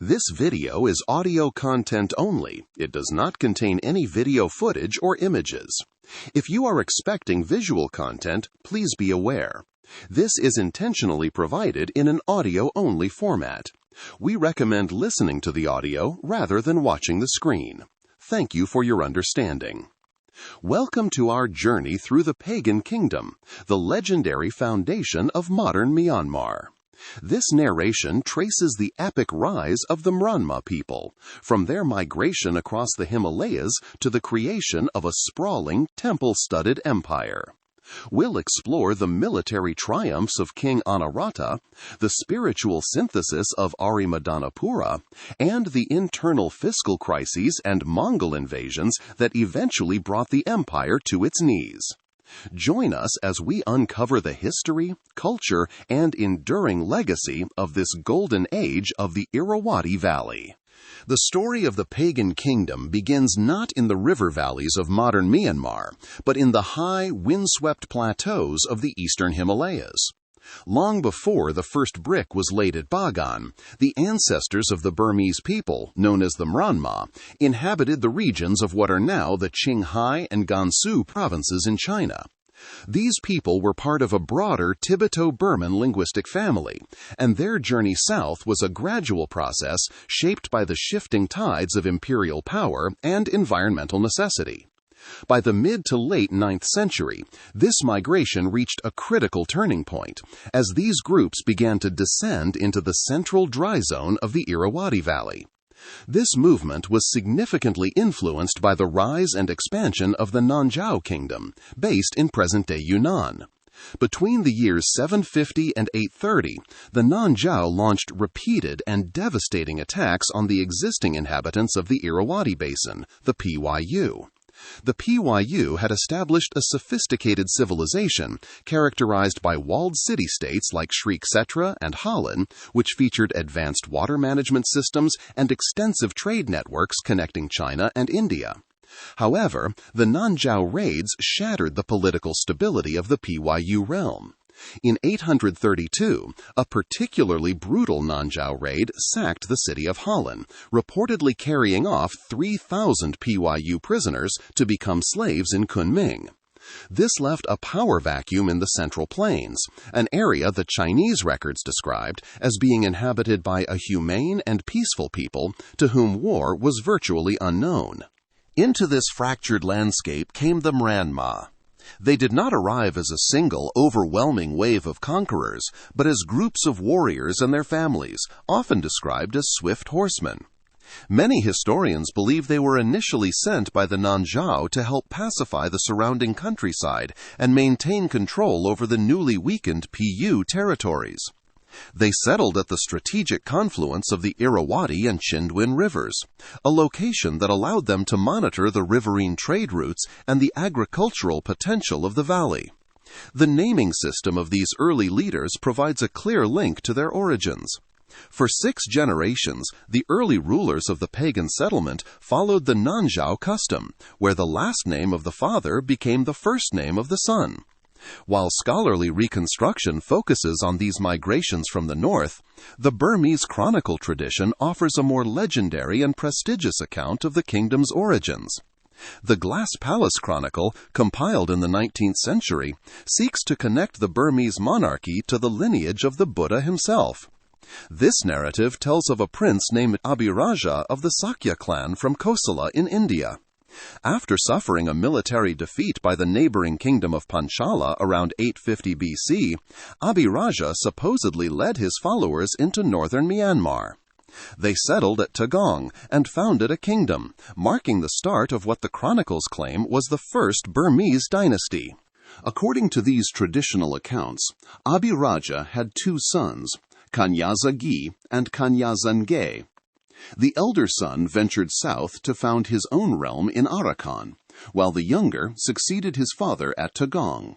This video is audio content only. It does not contain any video footage or images. If you are expecting visual content, please be aware. This is intentionally provided in an audio-only format. We recommend listening to the audio rather than watching the screen. Thank you for your understanding. Welcome to our journey through the Pagan Kingdom, the legendary foundation of modern Myanmar. This narration traces the epic rise of the Mranma people, from their migration across the Himalayas to the creation of a sprawling, temple-studded empire. We'll explore the military triumphs of King Anawrahta, the spiritual synthesis of Arimaddanapura, and the internal fiscal crises and Mongol invasions that eventually brought the empire to its knees. Join us as we uncover the history, culture, and enduring legacy of this golden age of the Irrawaddy Valley. The story of the Pagan Kingdom begins not in the river valleys of modern Myanmar, but in the high, windswept plateaus of the eastern Himalayas. Long before the first brick was laid at Bagan, the ancestors of the Burmese people, known as the Mranma, inhabited the regions of what are now the Qinghai and Gansu provinces in China. These people were part of a broader Tibeto-Burman linguistic family, and their journey south was a gradual process shaped by the shifting tides of imperial power and environmental necessity. By the mid to late 9th century, this migration reached a critical turning point as these groups began to descend into the central dry zone of the Irrawaddy Valley. This movement was significantly influenced by the rise and expansion of the Nanzhao Kingdom, based in present-day Yunnan. Between the years 750 and 830, the Nanzhao launched repeated and devastating attacks on the existing inhabitants of the Irrawaddy Basin, the Pyu. The Pyu had established a sophisticated civilization characterized by walled city-states like Sri Kshetra and Holland, which featured advanced water management systems and extensive trade networks connecting China and India. However, the Nanzhao raids shattered the political stability of the Pyu realm. In 832, a particularly brutal Nanzhao raid sacked the city of Holland, reportedly carrying off 3,000 Pyu prisoners to become slaves in Kunming. This left a power vacuum in the Central Plains, an area the Chinese records described as being inhabited by a humane and peaceful people to whom war was virtually unknown. Into this fractured landscape came the Mranma. They did not arrive as a single, overwhelming wave of conquerors, but as groups of warriors and their families, often described as swift horsemen. Many historians believe they were initially sent by the Nanzhao to help pacify the surrounding countryside and maintain control over the newly weakened Pyu territories. They settled at the strategic confluence of the Irrawaddy and Chindwin rivers, a location that allowed them to monitor the riverine trade routes and the agricultural potential of the valley. The naming system of these early leaders provides a clear link to their origins. For 6 generations, the early rulers of the pagan settlement followed the Nanzhao custom, where the last name of the father became the first name of the son. While scholarly reconstruction focuses on these migrations from the north, the Burmese chronicle tradition offers a more legendary and prestigious account of the kingdom's origins. The Glass Palace Chronicle, compiled in the 19th century, seeks to connect the Burmese monarchy to the lineage of the Buddha himself. This narrative tells of a prince named Abhiraja of the Sakya clan from Kosala in India. After suffering a military defeat by the neighboring kingdom of Panchala around 850 BC, Abhiraja supposedly led his followers into northern Myanmar. They settled at Tagong and founded a kingdom, marking the start of what the chronicles claim was the first Burmese dynasty. According to these traditional accounts, Abhiraja had 2 sons, Kanyaza Gi and Kanyaza Nge. The elder son ventured south to found his own realm in Arakan, while the younger succeeded his father at Tagong.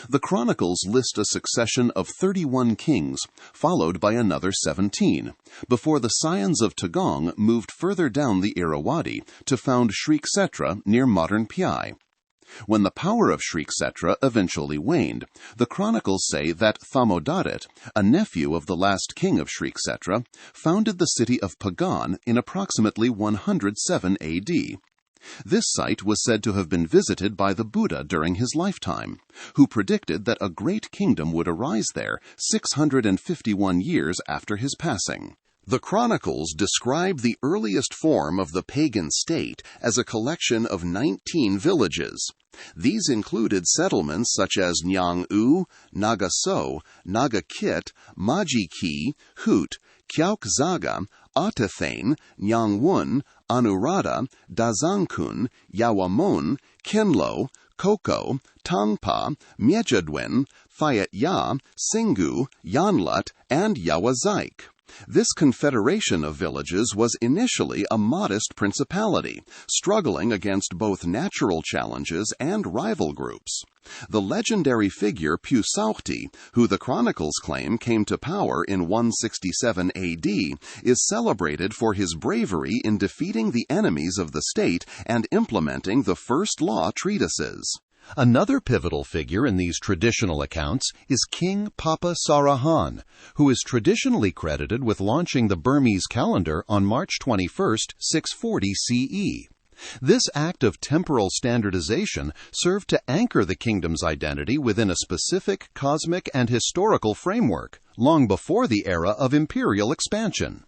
The chronicles list a succession of 31 kings, followed by another 17, before the scions of Tagong moved further down the Irrawaddy to found Sri Kshetra near modern Phai. When the power of Shriksetra eventually waned, the chronicles say that Thamodarit, a nephew of the last king of Shriksetra, founded the city of Pagan in approximately 107 AD. This site was said to have been visited by the Buddha during his lifetime, who predicted that a great kingdom would arise there 651 years after his passing. The chronicles describe the earliest form of the pagan state as a collection of 19 villages. These included settlements such as Nyang-u, Naga-so, Naga-kit, Maji-ki, Hut, Kyauk-zaga, Atathane, Nyang-wun, Anuradha, Dazangkun, Yawamon, Kenlo, Koko, Tangpa, Miejadwen, Phayat-ya, Singu, Yanlut, and Yawazaik. This confederation of villages was initially a modest principality, struggling against both natural challenges and rival groups. The legendary figure Pusauhti, who the chronicles claim came to power in 167 AD, is celebrated for his bravery in defeating the enemies of the state and implementing the first law treatises. Another pivotal figure in these traditional accounts is King Papa Sarahan, who is traditionally credited with launching the Burmese calendar on March 21, 640 CE. This act of temporal standardization served to anchor the kingdom's identity within a specific cosmic and historical framework, long before the era of imperial expansion.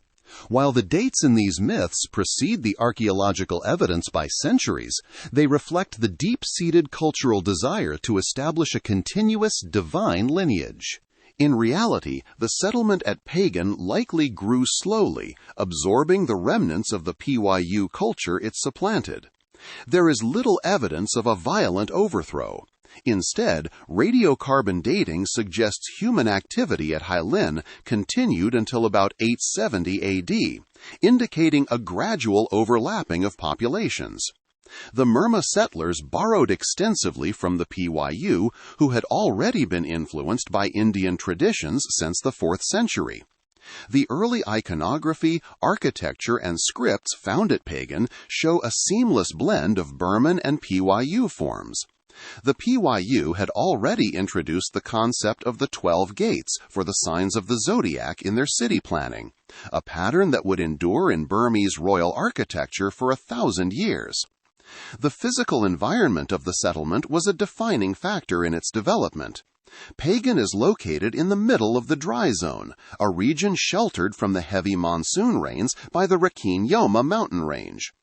While the dates in these myths precede the archaeological evidence by centuries, they reflect the deep-seated cultural desire to establish a continuous divine lineage. In reality, the settlement at Pagan likely grew slowly, absorbing the remnants of the Pyu culture it supplanted. There is little evidence of a violent overthrow. Instead, radiocarbon dating suggests human activity at Hailin continued until about 870 AD, indicating a gradual overlapping of populations. The Mranma settlers borrowed extensively from the Pyu, who had already been influenced by Indian traditions since the 4th century. The early iconography, architecture, and scripts found at Pagan show a seamless blend of Burman and Pyu forms. The Pyu had already introduced the concept of the 12 gates for the signs of the zodiac in their city planning, a pattern that would endure in Burmese royal architecture for 1,000 years. The physical environment of the settlement was a defining factor in its development. Pagan is located in the middle of the dry zone, a region sheltered from the heavy monsoon rains by the Rakhine-Yoma mountain range.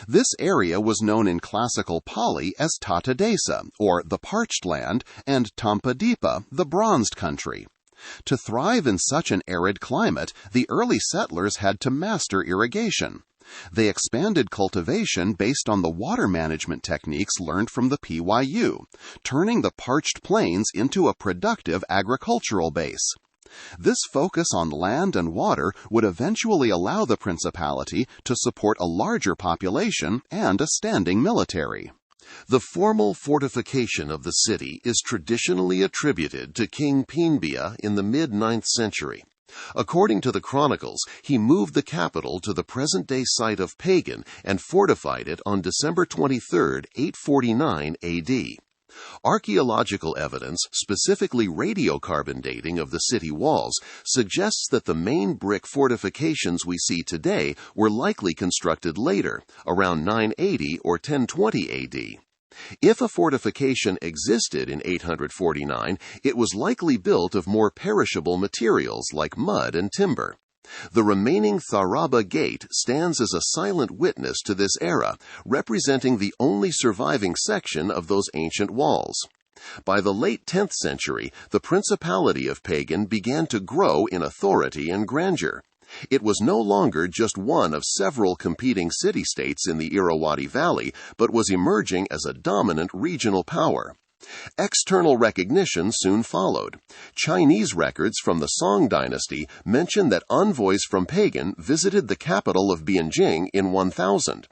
This area was known in classical Pali as Tatadesa, or the parched land, and Tampadipa, the bronzed country. To thrive in such an arid climate, the early settlers had to master irrigation. They expanded cultivation based on the water management techniques learned from the Pyu, turning the parched plains into a productive agricultural base. This focus on land and water would eventually allow the principality to support a larger population and a standing military. The formal fortification of the city is traditionally attributed to King Pinbia in the mid-9th century. According to the chronicles, he moved the capital to the present-day site of Pagan and fortified it on December 23, 849 AD. Archaeological evidence, specifically radiocarbon dating of the city walls, suggests that the main brick fortifications we see today were likely constructed later, around 980 or 1020 AD. If a fortification existed in 849, it was likely built of more perishable materials like mud and timber. The remaining Tharaba Gate stands as a silent witness to this era, representing the only surviving section of those ancient walls. By the late 10th century, the Principality of Pagan began to grow in authority and grandeur. It was no longer just one of several competing city-states in the Irrawaddy Valley, but was emerging as a dominant regional power. External recognition soon followed. Chinese records from the Song dynasty mention that envoys from Pagan visited the capital of Bianjing in 1000.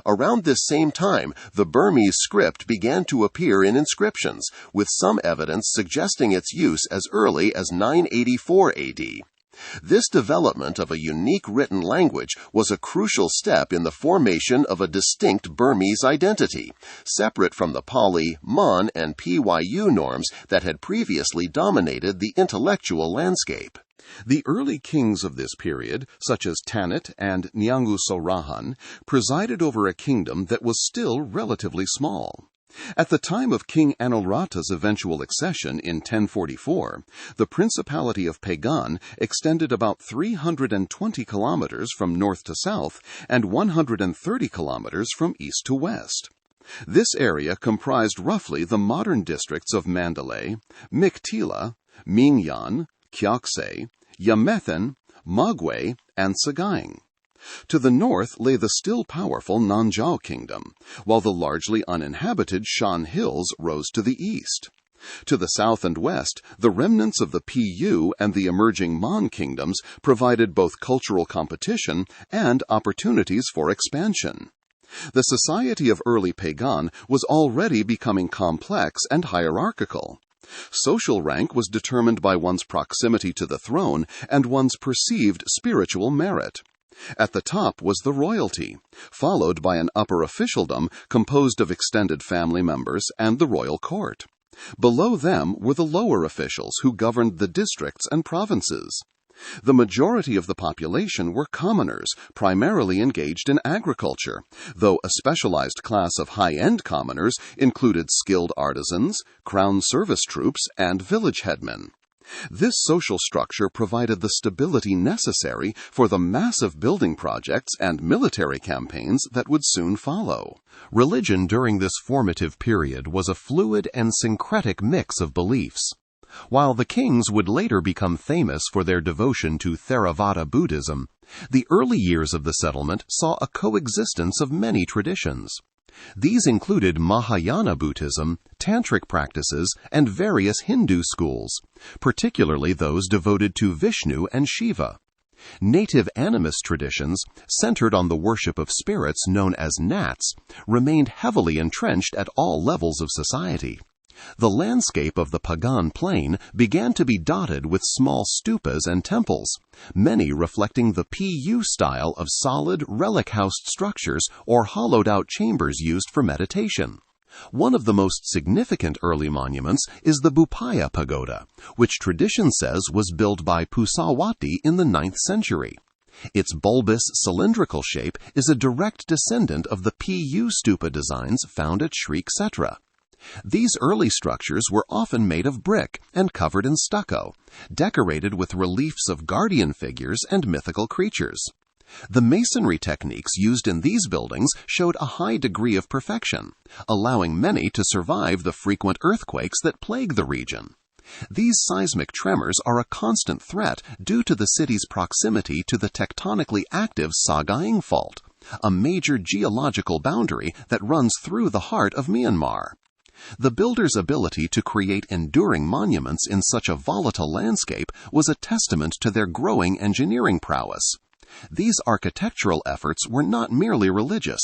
Around this same time, the Burmese script began to appear in inscriptions, with some evidence suggesting its use as early as 984 AD. This development of a unique written language was a crucial step in the formation of a distinct Burmese identity, separate from the Pali, Mon, and Pyu norms that had previously dominated the intellectual landscape. The early kings of this period, such as Tanit and Nyangu Sorahan, presided over a kingdom that was still relatively small. At the time of King Anilrata's eventual accession in 1044, the Principality of Pagan extended about 320 kilometers from north to south and 130 kilometers from east to west. This area comprised roughly the modern districts of Mandalay, Miktila, Mingyan, Kyaukse, Yamethan, Magwe, and Sagaing. To the north lay the still powerful Nanzhao Kingdom, while the largely uninhabited Shan Hills rose to the east. To the south and west, the remnants of the Pyu and the emerging Mon kingdoms provided both cultural competition and opportunities for expansion. The society of early Pagan was already becoming complex and hierarchical. Social rank was determined by one's proximity to the throne and one's perceived spiritual merit. At the top was the royalty, followed by an upper officialdom composed of extended family members and the royal court. Below them were the lower officials who governed the districts and provinces. The majority of the population were commoners, primarily engaged in agriculture, though a specialized class of high-end commoners included skilled artisans, crown service troops, and village headmen. This social structure provided the stability necessary for the massive building projects and military campaigns that would soon follow. Religion during this formative period was a fluid and syncretic mix of beliefs. While the kings would later become famous for their devotion to Theravada Buddhism, the early years of the settlement saw a coexistence of many traditions. These included Mahayana Buddhism, Tantric practices, and various Hindu schools, particularly those devoted to Vishnu and Shiva. Native animist traditions, centered on the worship of spirits known as nats, remained heavily entrenched at all levels of society. The landscape of the Pagan plain began to be dotted with small stupas and temples, many reflecting the Pyu style of solid, relic-housed structures or hollowed-out chambers used for meditation. One of the most significant early monuments is the Bupaya Pagoda, which tradition says was built by Pusawati in the 9th century. Its bulbous, cylindrical shape is a direct descendant of the Pyu stupa designs found at Sri Kshetra. These early structures were often made of brick and covered in stucco, decorated with reliefs of guardian figures and mythical creatures. The masonry techniques used in these buildings showed a high degree of perfection, allowing many to survive the frequent earthquakes that plague the region. These seismic tremors are a constant threat due to the city's proximity to the tectonically active Saga Fault, a major geological boundary that runs through the heart of Myanmar. The builders' ability to create enduring monuments in such a volatile landscape was a testament to their growing engineering prowess. These architectural efforts were not merely religious.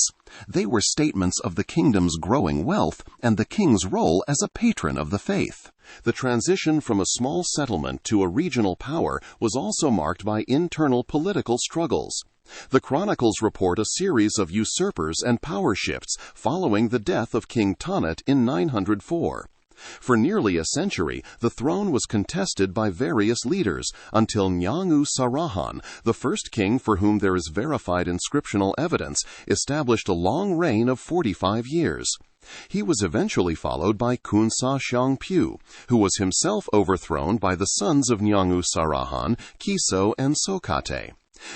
They were statements of the kingdom's growing wealth and the king's role as a patron of the faith. The transition from a small settlement to a regional power was also marked by internal political struggles. The chronicles report a series of usurpers and power shifts following the death of King Tanit in 904. For nearly a century, the throne was contested by various leaders until Nyangu Sarahan, the first king for whom there is verified inscriptional evidence, established a long reign of 45 years. He was eventually followed by Kunsa Xiangpu, who was himself overthrown by the sons of Nyangu Sarahan, Kiso and Sokate.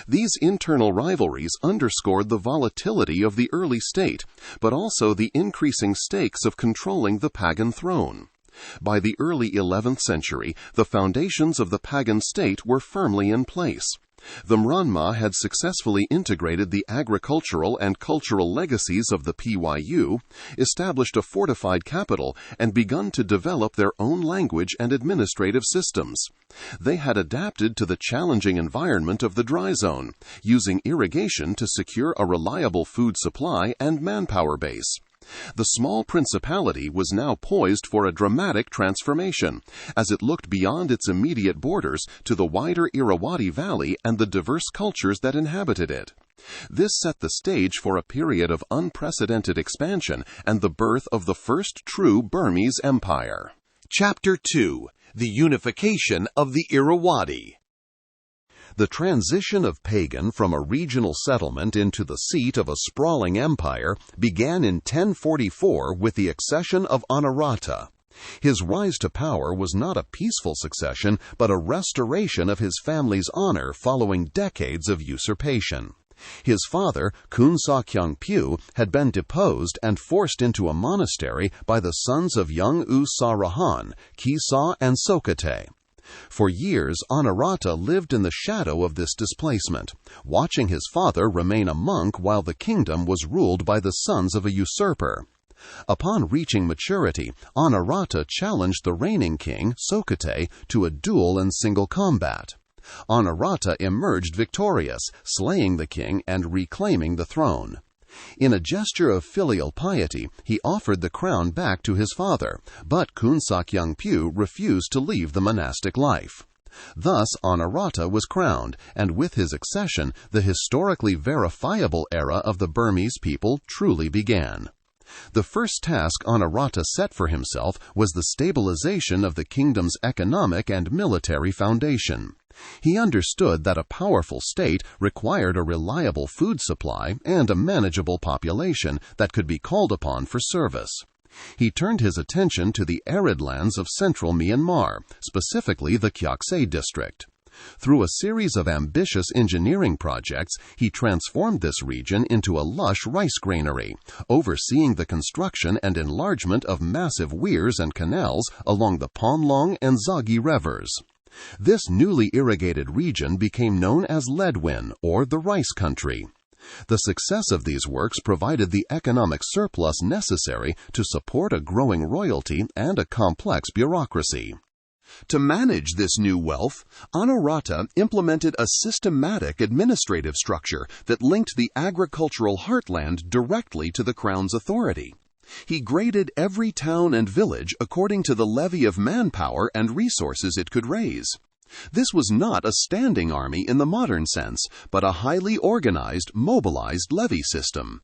These internal rivalries underscored the volatility of the early state, but also the increasing stakes of controlling the pagan throne. By the early 11th century, the foundations of the pagan state were firmly in place. The Mranma had successfully integrated the agricultural and cultural legacies of the Pyu, established a fortified capital, and begun to develop their own language and administrative systems. They had adapted to the challenging environment of the dry zone, using irrigation to secure a reliable food supply and manpower base. The small principality was now poised for a dramatic transformation, as it looked beyond its immediate borders to the wider Irrawaddy Valley and the diverse cultures that inhabited it. This set the stage for a period of unprecedented expansion and the birth of the first true Burmese Empire. Chapter 2: The Unification of the Irrawaddy. The transition of Pagan from a regional settlement into the seat of a sprawling empire began in 1044 with the accession of Anawrahta. His rise to power was not a peaceful succession, but a restoration of his family's honor following decades of usurpation. His father, Khun Sakyongpyu, had been deposed and forced into a monastery by the sons of young Usarahan, Kisa and Sokate. For years, Anawrahta lived in the shadow of this displacement, watching his father remain a monk while the kingdom was ruled by the sons of a usurper. Upon reaching maturity, Anawrahta challenged the reigning king, Sokate, to a duel in single combat. Anawrahta emerged victorious, slaying the king and reclaiming the throne. In a gesture of filial piety, he offered the crown back to his father, but Khun Sakyongpyu refused to leave the monastic life. Thus, Anawrahta was crowned, and with his accession, the historically verifiable era of the Burmese people truly began. The first task Anawrahta set for himself was the stabilization of the kingdom's economic and military foundation. He understood that a powerful state required a reliable food supply and a manageable population that could be called upon for service. He turned his attention to the arid lands of central Myanmar, specifically the Kyaksay district. Through a series of ambitious engineering projects, he transformed this region into a lush rice granary, overseeing the construction and enlargement of massive weirs and canals along the Ponlong and Zagi rivers. This newly irrigated region became known as Ledwin, or the Rice Country. The success of these works provided the economic surplus necessary to support a growing royalty and a complex bureaucracy. To manage this new wealth, Anawrahta implemented a systematic administrative structure that linked the agricultural heartland directly to the crown's authority. He graded every town and village according to the levy of manpower and resources it could raise. This was not a standing army in the modern sense, but a highly organized, mobilized levy system.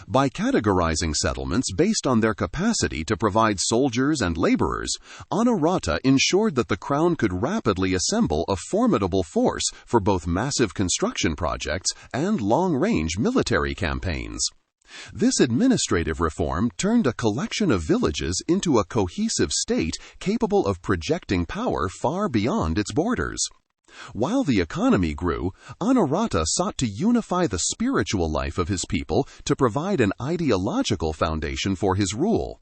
By categorizing settlements based on their capacity to provide soldiers and laborers, Anawrahta ensured that the crown could rapidly assemble a formidable force for both massive construction projects and long-range military campaigns. This administrative reform turned a collection of villages into a cohesive state capable of projecting power far beyond its borders. While the economy grew, Anawrahta sought to unify the spiritual life of his people to provide an ideological foundation for his rule.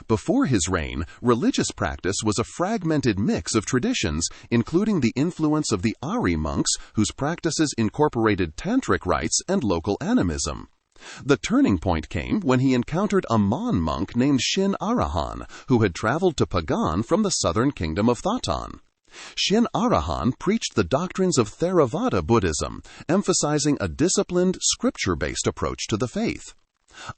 Before his reign, religious practice was a fragmented mix of traditions, including the influence of the Ari monks, whose practices incorporated tantric rites and local animism. The turning point came when he encountered a Mon monk named Shin Arahan, who had traveled to Pagan from the southern kingdom of Thatan. Shin Arahan preached the doctrines of Theravada Buddhism, emphasizing a disciplined, scripture-based approach to the faith.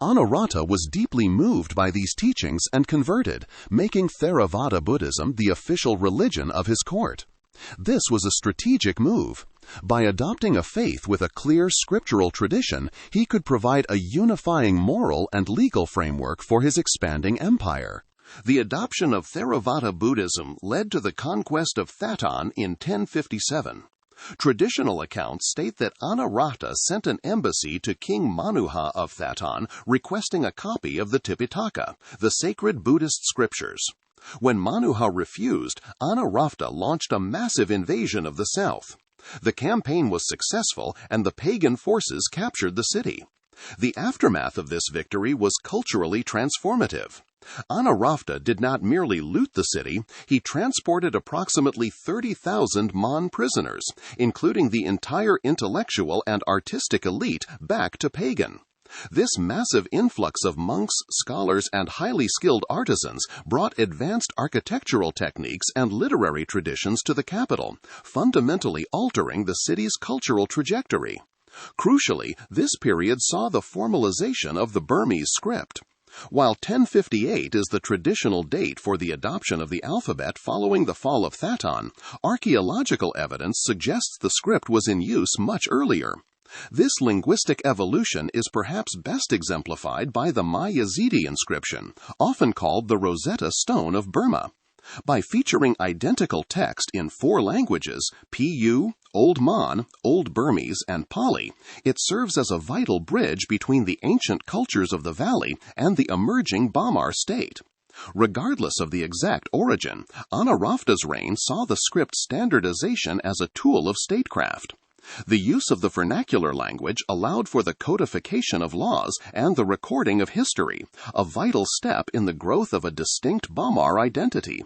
Anawrahta was deeply moved by these teachings and converted, making Theravada Buddhism the official religion of his court. This was a strategic move. By adopting a faith with a clear scriptural tradition, he could provide a unifying moral and legal framework for his expanding empire. The adoption of Theravada Buddhism led to the conquest of Thatan in 1057. Traditional accounts state that Anawrahta sent an embassy to King Manuha of Thatan requesting a copy of the Tipitaka, the sacred Buddhist scriptures. When Manuha refused, Anawrahta launched a massive invasion of the south. The campaign was successful, and the pagan forces captured the city. The aftermath of this victory was culturally transformative. Anawrahta did not merely loot the city, he transported approximately 30,000 Mon prisoners, including the entire intellectual and artistic elite, back to Pagan. This massive influx of monks, scholars, and highly skilled artisans brought advanced architectural techniques and literary traditions to the capital, fundamentally altering the city's cultural trajectory. Crucially, this period saw the formalization of the Burmese script. While 1058 is the traditional date for the adoption of the alphabet following the fall of Thaton, archaeological evidence suggests the script was in use much earlier. This linguistic evolution is perhaps best exemplified by the Ma-Yazidi inscription, often called the Rosetta Stone of Burma. By featuring identical text in 4 languages, Pu, Old Mon, Old Burmese, and Pali, it serves as a vital bridge between the ancient cultures of the valley and the emerging Bamar state. Regardless of the exact origin, Anarafta's reign saw the script standardization as a tool of statecraft. The use of the vernacular language allowed for the codification of laws and the recording of history, a vital step in the growth of a distinct Bamar identity.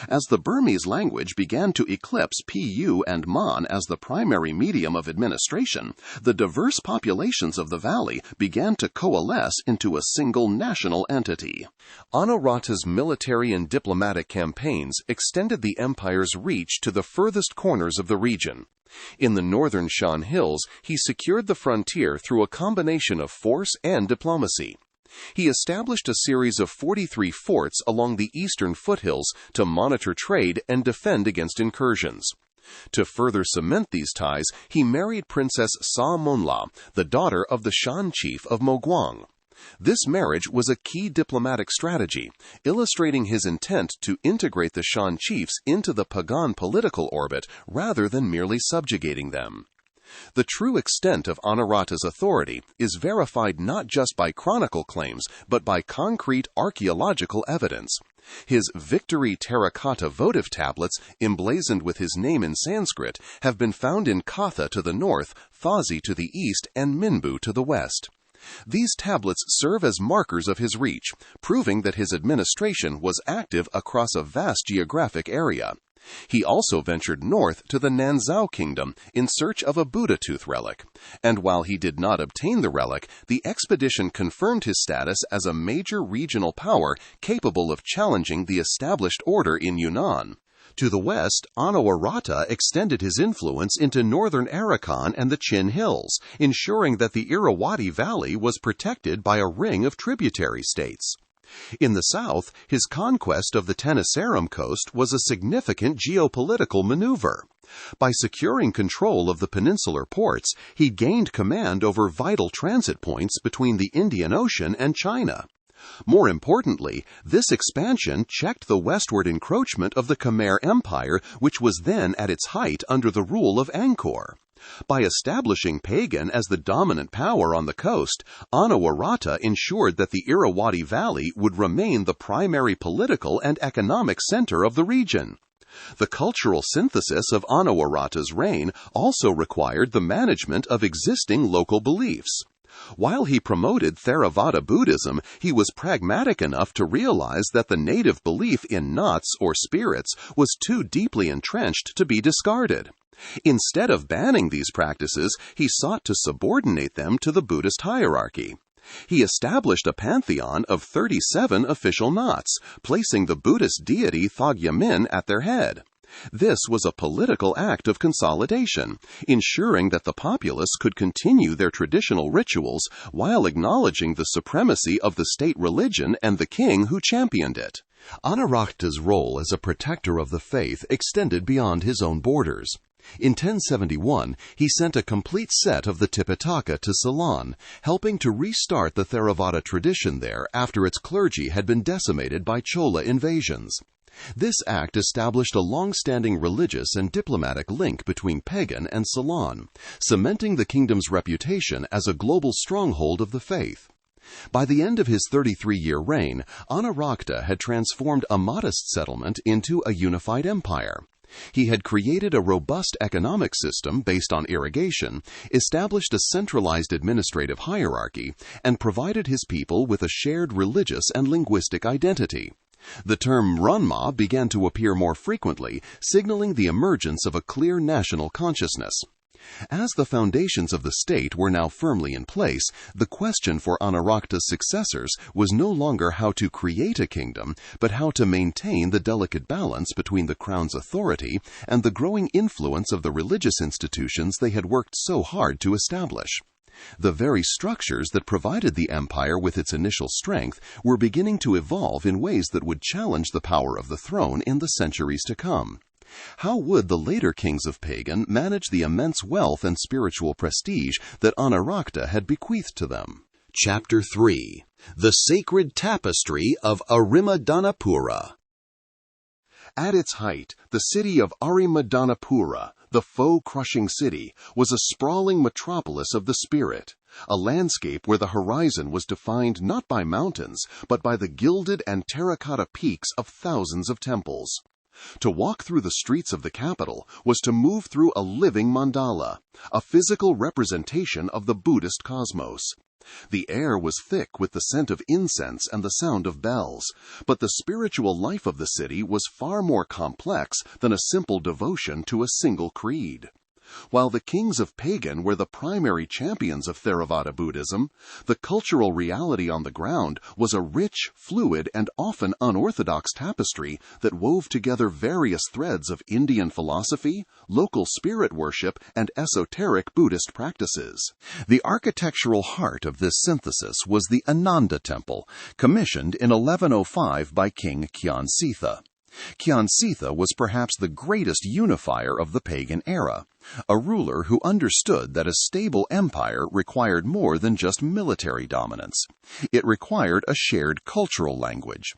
As the Burmese language began to eclipse Pu and Mon as the primary medium of administration, the diverse populations of the valley began to coalesce into a single national entity. Anarata's military and diplomatic campaigns extended the empire's reach to the furthest corners of the region. In the northern Shan Hills, he secured the frontier through a combination of force and diplomacy. He established a series of 43 forts along the eastern foothills to monitor trade and defend against incursions. To further cement these ties, he married Princess Sa Monla, the daughter of the Shan chief of Mogwang. This marriage was a key diplomatic strategy, illustrating his intent to integrate the Shan chiefs into the Pagan political orbit rather than merely subjugating them. The true extent of Anarata's authority is verified not just by chronicle claims, but by concrete archaeological evidence. His victory terracotta votive tablets, emblazoned with his name in Sanskrit, have been found in Katha to the north, Thazi to the east, and Minbu to the west. These tablets serve as markers of his reach, proving that his administration was active across a vast geographic area. He also ventured north to the Nanzhao Kingdom in search of a Buddha tooth relic, and while he did not obtain the relic, the expedition confirmed his status as a major regional power capable of challenging the established order in Yunnan. To the west, Anawarata extended his influence into northern Arakan and the Chin Hills, ensuring that the Irrawaddy Valley was protected by a ring of tributary states. In the south, his conquest of the Tenasserim coast was a significant geopolitical maneuver. By securing control of the peninsular ports, he gained command over vital transit points between the Indian Ocean and China. More importantly, this expansion checked the westward encroachment of the Khmer Empire, which was then at its height under the rule of Angkor. By establishing Pagan as the dominant power on the coast, Anawarata ensured that the Irrawaddy Valley would remain the primary political and economic center of the region. The cultural synthesis of Anawarata's reign also required the management of existing local beliefs. While he promoted Theravada Buddhism, he was pragmatic enough to realize that the native belief in knots or spirits was too deeply entrenched to be discarded. Instead of banning these practices, he sought to subordinate them to the Buddhist hierarchy. He established a pantheon of 37 official knots, placing the Buddhist deity Thogyamin at their head. This was a political act of consolidation, ensuring that the populace could continue their traditional rituals while acknowledging the supremacy of the state religion and the king who championed it. Anarakta's role as a protector of the faith extended beyond his own borders. In 1071, he sent a complete set of the Tipitaka to Ceylon, helping to restart the Theravada tradition there after its clergy had been decimated by Chola invasions. This act established a long-standing religious and diplomatic link between Pagan and Ceylon, cementing the kingdom's reputation as a global stronghold of the faith. By the end of his 33-year reign, Anarakta had transformed a modest settlement into a unified empire. He had created a robust economic system based on irrigation, established a centralized administrative hierarchy, and provided his people with a shared religious and linguistic identity. The term Mranma began to appear more frequently, signaling the emergence of a clear national consciousness. As the foundations of the state were now firmly in place, the question for Anarakta's successors was no longer how to create a kingdom, but how to maintain the delicate balance between the crown's authority and the growing influence of the religious institutions they had worked so hard to establish. The very structures that provided the empire with its initial strength were beginning to evolve in ways that would challenge the power of the throne in the centuries to come. How would the later kings of Pagan manage the immense wealth and spiritual prestige that Anarakta had bequeathed to them? Chapter 3. The Sacred Tapestry of Arimaddanapura. At its height, the city of Arimaddanapura, the foe-crushing city, was a sprawling metropolis of the spirit, a landscape where the horizon was defined not by mountains, but by the gilded and terracotta peaks of thousands of temples. To walk through the streets of the capital was to move through a living mandala, a physical representation of the Buddhist cosmos. The air was thick with the scent of incense and the sound of bells, but the spiritual life of the city was far more complex than a simple devotion to a single creed. While the kings of Pagan were the primary champions of Theravada Buddhism, the cultural reality on the ground was a rich, fluid, and often unorthodox tapestry that wove together various threads of Indian philosophy, local spirit worship, and esoteric Buddhist practices. The architectural heart of this synthesis was the Ananda Temple, commissioned in 1105 by King Kyansitha. Kyansitha was perhaps the greatest unifier of the pagan era, a ruler who understood that a stable empire required more than just military dominance. It required a shared cultural language.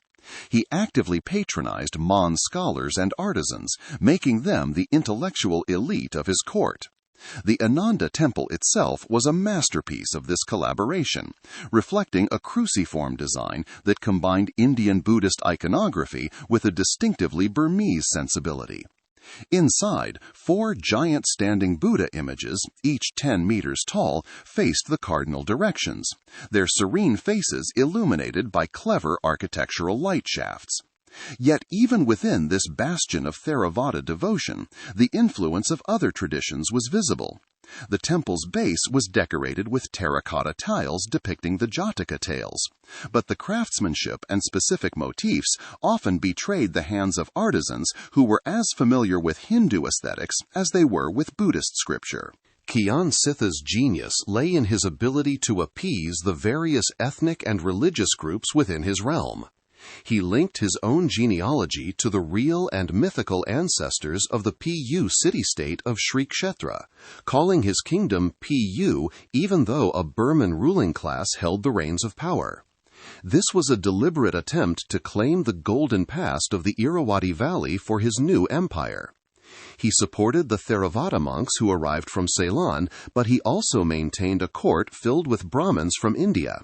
He actively patronized Mon scholars and artisans, making them the intellectual elite of his court. The Ananda Temple itself was a masterpiece of this collaboration, reflecting a cruciform design that combined Indian Buddhist iconography with a distinctively Burmese sensibility. Inside, 4 giant standing Buddha images, each 10 meters tall, faced the cardinal directions, their serene faces illuminated by clever architectural light shafts. Yet even within this bastion of Theravada devotion, the influence of other traditions was visible. The temple's base was decorated with terracotta tiles depicting the Jataka tales, but the craftsmanship and specific motifs often betrayed the hands of artisans who were as familiar with Hindu aesthetics as they were with Buddhist scripture. Kyansitha's genius lay in his ability to appease the various ethnic and religious groups within his realm. He linked his own genealogy to the real and mythical ancestors of the Pu city-state of Sri Kshetra, calling his kingdom Pu even though a Burman ruling class held the reins of power. This was a deliberate attempt to claim the golden past of the Irrawaddy Valley for his new empire. He supported the Theravada monks who arrived from Ceylon, but he also maintained a court filled with Brahmins from India.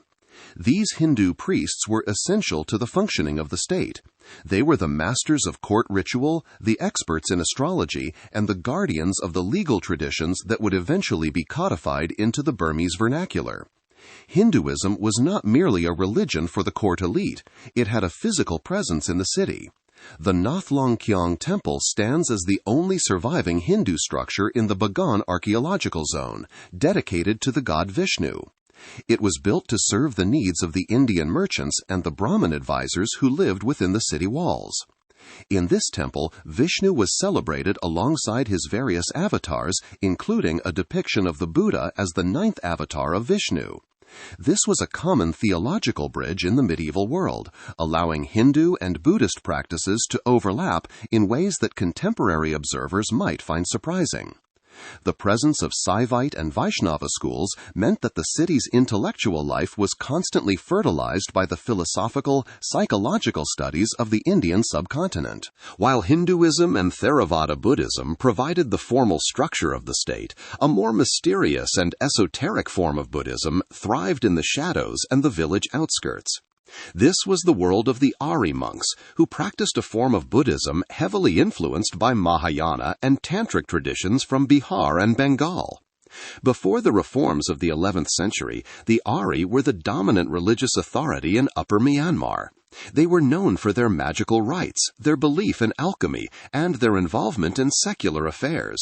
These Hindu priests were essential to the functioning of the state. They were the masters of court ritual, the experts in astrology, and the guardians of the legal traditions that would eventually be codified into the Burmese vernacular. Hinduism was not merely a religion for the court elite, it had a physical presence in the city. The Nathlongkyong Temple stands as the only surviving Hindu structure in the Bagan archaeological zone, dedicated to the god Vishnu. It was built to serve the needs of the Indian merchants and the Brahmin advisors who lived within the city walls. In this temple, Vishnu was celebrated alongside his various avatars, including a depiction of the Buddha as the 9th avatar of Vishnu. This was a common theological bridge in the medieval world, allowing Hindu and Buddhist practices to overlap in ways that contemporary observers might find surprising. The presence of Saivite and Vaishnava schools meant that the city's intellectual life was constantly fertilized by the philosophical, psychological studies of the Indian subcontinent. While Hinduism and Theravada Buddhism provided the formal structure of the state, a more mysterious and esoteric form of Buddhism thrived in the shadows and the village outskirts. This was the world of the Ari monks, who practiced a form of Buddhism heavily influenced by Mahayana and Tantric traditions from Bihar and Bengal. Before the reforms of the 11th century, the Ari were the dominant religious authority in Upper Myanmar. They were known for their magical rites, their belief in alchemy, and their involvement in secular affairs.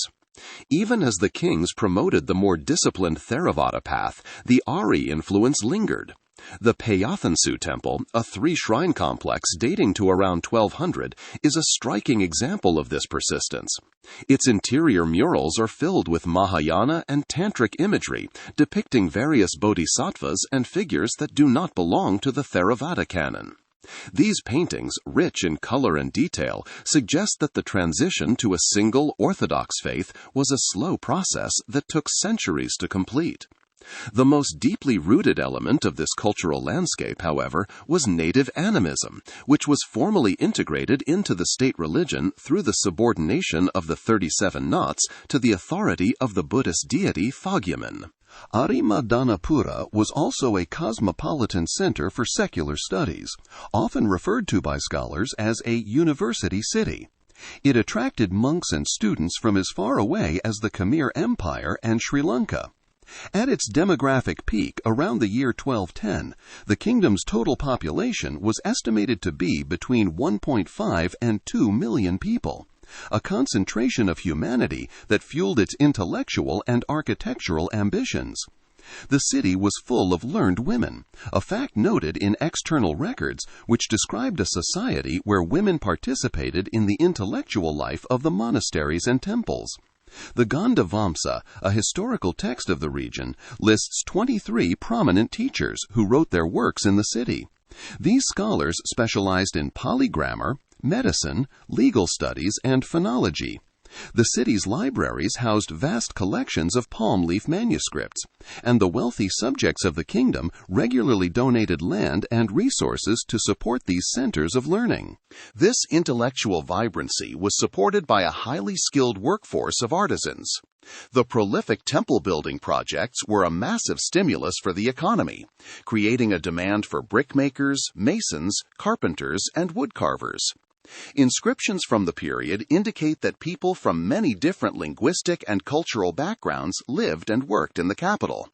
Even as the kings promoted the more disciplined Theravada path, the Ari influence lingered. The Payathansu Temple, a three-shrine complex dating to around 1200, is a striking example of this persistence. Its interior murals are filled with Mahayana and Tantric imagery, depicting various bodhisattvas and figures that do not belong to the Theravada canon. These paintings, rich in color and detail, suggest that the transition to a single orthodox faith was a slow process that took centuries to complete. The most deeply rooted element of this cultural landscape, however, was native animism, which was formally integrated into the state religion through the subordination of the 37 knots to the authority of the Buddhist deity Phagyaman. Arimaddanapura was also a cosmopolitan center for secular studies, often referred to by scholars as a university city. It attracted monks and students from as far away as the Khmer Empire and Sri Lanka. At its demographic peak around the year 1210, the kingdom's total population was estimated to be between 1.5 and 2 million people, a concentration of humanity that fueled its intellectual and architectural ambitions. The city was full of learned women, a fact noted in external records which described a society where women participated in the intellectual life of the monasteries and temples. The Gandavamsa, a historical text of the region, lists 23 prominent teachers who wrote their works in the city. These scholars specialized in Pali grammar, medicine, legal studies, and phonology. The city's libraries housed vast collections of palm leaf manuscripts, and the wealthy subjects of the kingdom regularly donated land and resources to support these centers of learning. This intellectual vibrancy was supported by a highly skilled workforce of artisans. The prolific temple-building projects were a massive stimulus for the economy, creating a demand for brickmakers, masons, carpenters, and woodcarvers. Inscriptions from the period indicate that people from many different linguistic and cultural backgrounds lived and worked in the capital.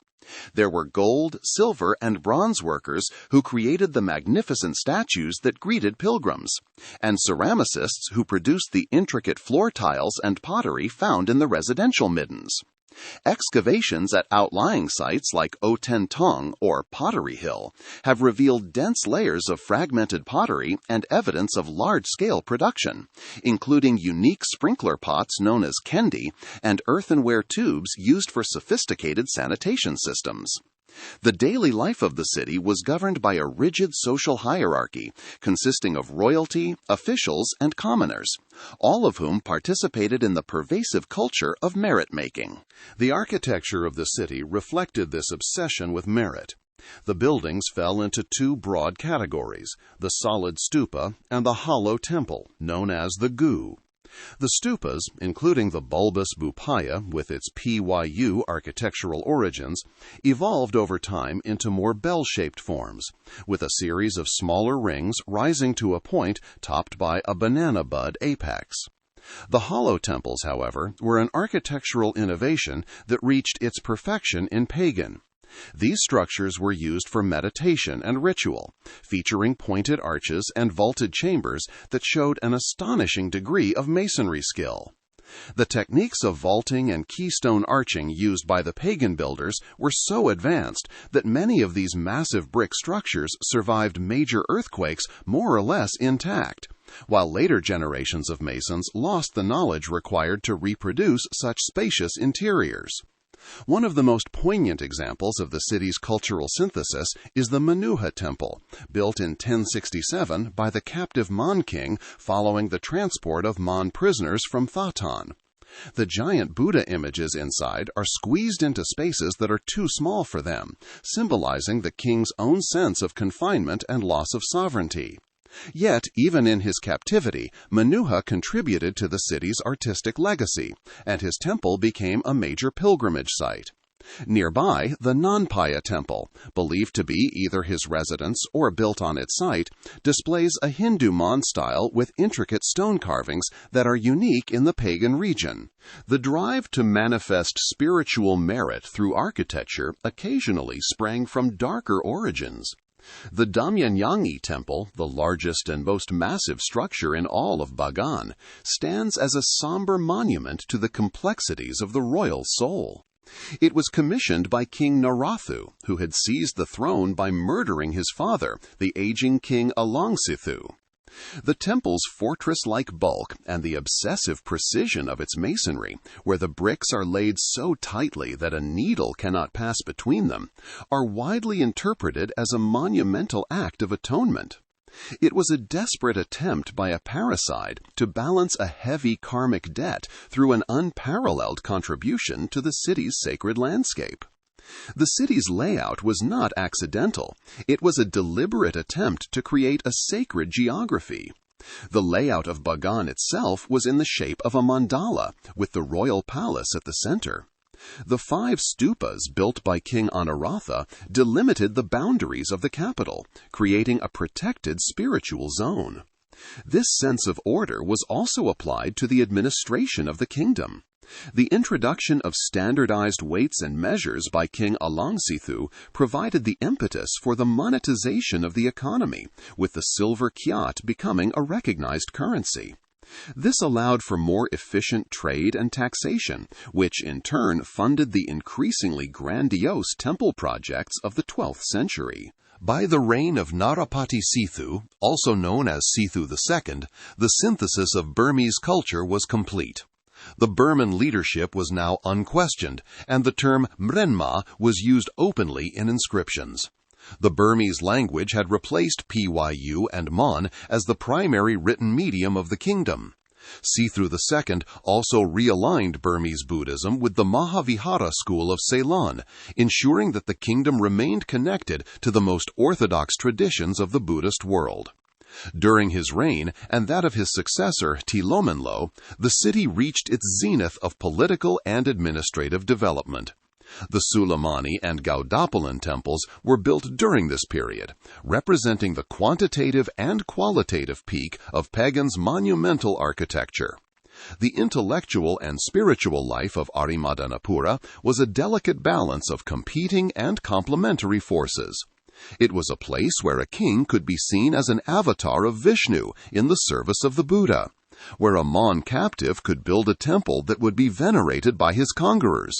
There were gold, silver, and bronze workers who created the magnificent statues that greeted pilgrims, and ceramicists who produced the intricate floor tiles and pottery found in the residential middens. Excavations at outlying sites like Oten Tong, or Pottery Hill, have revealed dense layers of fragmented pottery and evidence of large-scale production, including unique sprinkler pots known as kendi and earthenware tubes used for sophisticated sanitation systems. The daily life of the city was governed by a rigid social hierarchy consisting of royalty, officials, and commoners, all of whom participated in the pervasive culture of merit-making. The architecture of the city reflected this obsession with merit. The buildings fell into two broad categories, the solid stupa and the hollow temple, known as the gu. The stupas, including the bulbous Bhupaya with its PYU architectural origins, evolved over time into more bell-shaped forms, with a series of smaller rings rising to a point topped by a banana bud apex. The hollow temples, however, were an architectural innovation that reached its perfection in Pagan. These structures were used for meditation and ritual, featuring pointed arches and vaulted chambers that showed an astonishing degree of masonry skill. The techniques of vaulting and keystone arching used by the pagan builders were so advanced that many of these massive brick structures survived major earthquakes more or less intact, while later generations of masons lost the knowledge required to reproduce such spacious interiors. One of the most poignant examples of the city's cultural synthesis is the Manuha Temple, built in 1067 by the captive Mon king following the transport of Mon prisoners from Thatan. The giant Buddha images inside are squeezed into spaces that are too small for them, symbolizing the king's own sense of confinement and loss of sovereignty. Yet, even in his captivity, Manuha contributed to the city's artistic legacy, and his temple became a major pilgrimage site. Nearby, the Nanpaya Temple, believed to be either his residence or built on its site, displays a Hindu Mon style with intricate stone carvings that are unique in the pagan region. The drive to manifest spiritual merit through architecture occasionally sprang from darker origins. The Damyanyangi Temple, the largest and most massive structure in all of Bagan, stands as a somber monument to the complexities of the royal soul. It was commissioned by King Narathu, who had seized the throne by murdering his father, the aging King Alangsithu. The temple's fortress-like bulk and the obsessive precision of its masonry, where the bricks are laid so tightly that a needle cannot pass between them, are widely interpreted as a monumental act of atonement. It was a desperate attempt by a parricide to balance a heavy karmic debt through an unparalleled contribution to the city's sacred landscape. The city's layout was not accidental. It was a deliberate attempt to create a sacred geography. The layout of Bagan itself was in the shape of a mandala, with the royal palace at the center. The 5 stupas built by King Anuratha delimited the boundaries of the capital, creating a protected spiritual zone. This sense of order was also applied to the administration of the kingdom. The introduction of standardized weights and measures by King Alangsithu provided the impetus for the monetization of the economy, with the silver kyat becoming a recognized currency. This allowed for more efficient trade and taxation, which in turn funded the increasingly grandiose temple projects of the 12th century. By the reign of Narapati Sithu, also known as Sithu II, the synthesis of Burmese culture was complete. The Burman leadership was now unquestioned, and the term Mranma was used openly in inscriptions. The Burmese language had replaced Pyu and Mon as the primary written medium of the kingdom. Sithu II also realigned Burmese Buddhism with the Mahavihara school of Ceylon, ensuring that the kingdom remained connected to the most orthodox traditions of the Buddhist world. During his reign, and that of his successor, Tilomenlo, the city reached its zenith of political and administrative development. The Sulamani and Gaudapalan temples were built during this period, representing the quantitative and qualitative peak of Pagan's monumental architecture. The intellectual and spiritual life of Arimaddanapura was a delicate balance of competing and complementary forces. It was a place where a king could be seen as an avatar of Vishnu in the service of the Buddha, where a Mon captive could build a temple that would be venerated by his conquerors,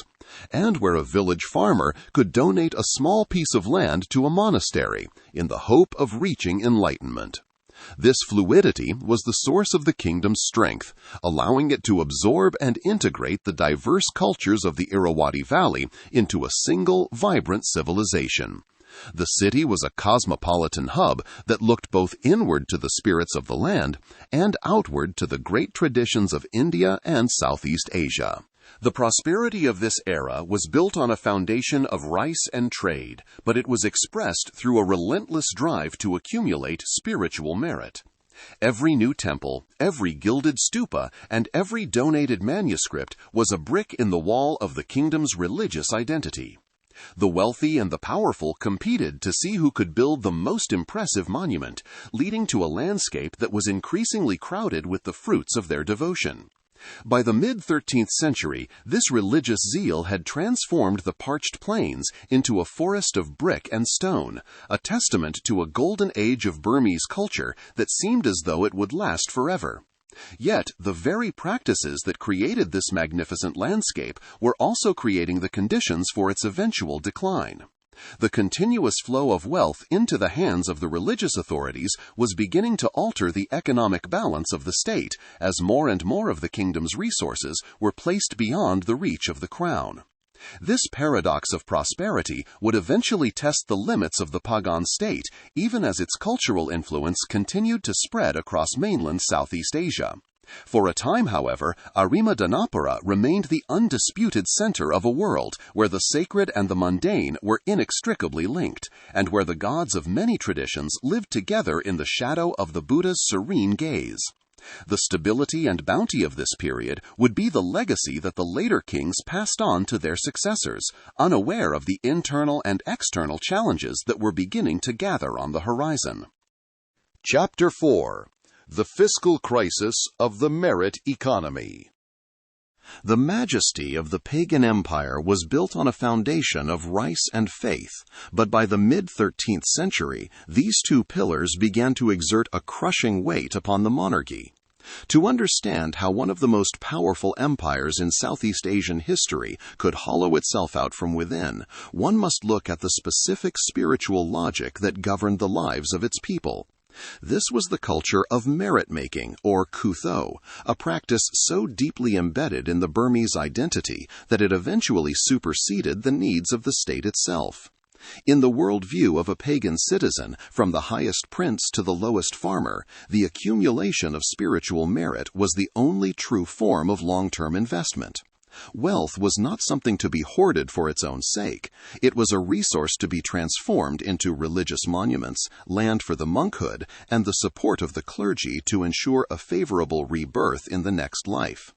and where a village farmer could donate a small piece of land to a monastery in the hope of reaching enlightenment. This fluidity was the source of the kingdom's strength, allowing it to absorb and integrate the diverse cultures of the Irrawaddy Valley into a single, vibrant civilization. The city was a cosmopolitan hub that looked both inward to the spirits of the land and outward to the great traditions of India and Southeast Asia. The prosperity of this era was built on a foundation of rice and trade, but it was expressed through a relentless drive to accumulate spiritual merit. Every new temple, every gilded stupa, and every donated manuscript was a brick in the wall of the kingdom's religious identity. The wealthy and the powerful competed to see who could build the most impressive monument, leading to a landscape that was increasingly crowded with the fruits of their devotion. By the mid-13th century, this religious zeal had transformed the parched plains into a forest of brick and stone, a testament to a golden age of Burmese culture that seemed as though it would last forever. Yet, the very practices that created this magnificent landscape were also creating the conditions for its eventual decline. The continuous flow of wealth into the hands of the religious authorities was beginning to alter the economic balance of the state, as more and more of the kingdom's resources were placed beyond the reach of the crown. This paradox of prosperity would eventually test the limits of the Pagan state, even as its cultural influence continued to spread across mainland Southeast Asia. For a time, however, Arimaddanapura remained the undisputed center of a world where the sacred and the mundane were inextricably linked, and where the gods of many traditions lived together in the shadow of the Buddha's serene gaze. The stability and bounty of this period would be the legacy that the later kings passed on to their successors, unaware of the internal and external challenges that were beginning to gather on the horizon. Chapter 4: The Fiscal Crisis of the Merit Economy. The majesty of the pagan empire was built on a foundation of rice and faith, but by the mid-13th century, these two pillars began to exert a crushing weight upon the monarchy. To understand how one of the most powerful empires in Southeast Asian history could hollow itself out from within, one must look at the specific spiritual logic that governed the lives of its people. This was the culture of merit-making, or kutho, a practice so deeply embedded in the Burmese identity that it eventually superseded the needs of the state itself. In the worldview of a pagan citizen, from the highest prince to the lowest farmer, the accumulation of spiritual merit was the only true form of long-term investment. Wealth was not something to be hoarded for its own sake. It was a resource to be transformed into religious monuments, land for the monkhood, and the support of the clergy to ensure a favorable rebirth in the next life.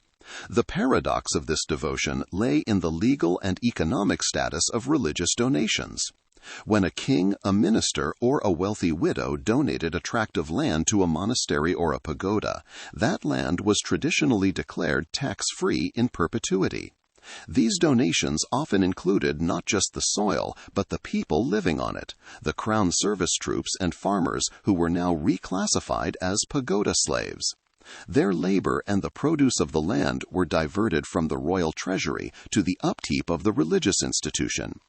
The paradox of this devotion lay in the legal and economic status of religious donations. When a king, a minister, or a wealthy widow donated a tract of land to a monastery or a pagoda, that land was traditionally declared tax-free in perpetuity. These donations often included not just the soil, but the people living on it, the crown service troops and farmers who were now reclassified as pagoda slaves. Their labor and the produce of the land were diverted from the royal treasury to the upkeep of the religious institution.